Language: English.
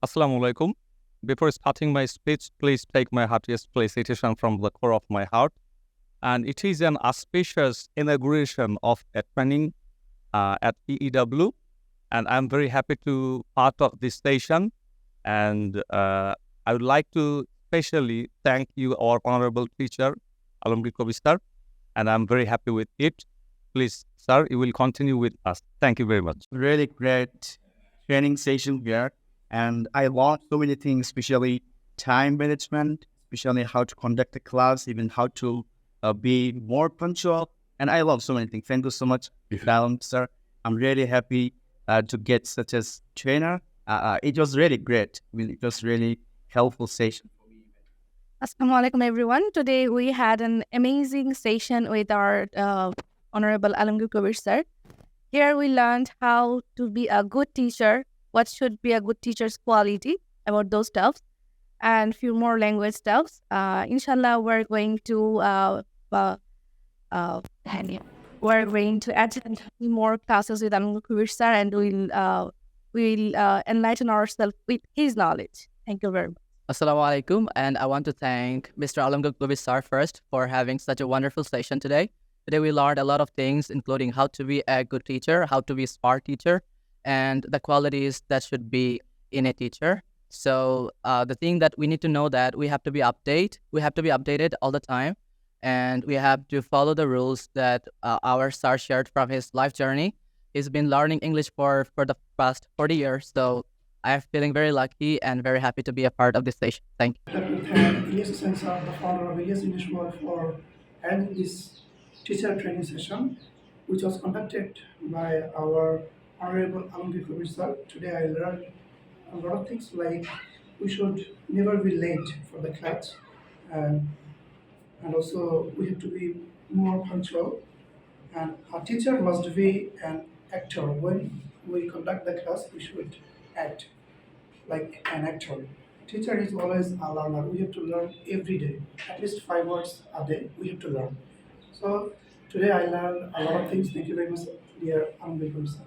Assalamu alaikum. Before starting my speech, please take my heartiest felicitation from the core of my heart. And it is an auspicious inauguration of a training at EEW. And I'm very happy to part of this station. And I would like to especially thank you, our honorable teacher, Alamgir Kabir sir. And I'm very happy with it. Please, sir, you will continue with us. Thank you very much. Really great training session here. And I learned so many things, especially time management, especially how to conduct the class, even how to be more punctual. And I love so many things. Thank you so much, sir. I'm really happy to get such a trainer. It was really great. It was really helpful session. Assalamualaikum everyone. Today we had an amazing session with our Honorable Alamgir Kabir sir. Here we learned how to be a good teacher, what should be a good teacher's quality, about those stuffs, and few more language stuffs. Inshallah, we're going to attend more classes with Alamgir Kabir sir, and we'll enlighten ourselves with his knowledge. Thank you very much. Assalamu alaikum, and I want to thank Mr. Alamgir Kabir sir first for having such a wonderful session today. Today we learned a lot of things, including how to be a good teacher, how to be a smart teacher, and the qualities that should be in a teacher. So the thing that we need to know that we have to be updated all the time, and we have to follow the rules that our sir shared from his life journey. He's been learning English for the past 40 years, so I'm feeling very lucky and very happy to be a part of this session. Thank you. I'd like to thank Eliash Sensor, the founder of Eliash English World, for having this teacher training session, which was conducted by our Honorable Alamgir Kabir sir. Today I learned a lot of things, like we should never be late for the class, and also we have to be more punctual. And our teacher must be an actor. When we conduct the class, we should act like an actor. Teacher is always a learner. We have to learn every day, at least 5 words a day. We have to learn. So today I learned a lot of things. Thank you very much, dear Alamgir sir.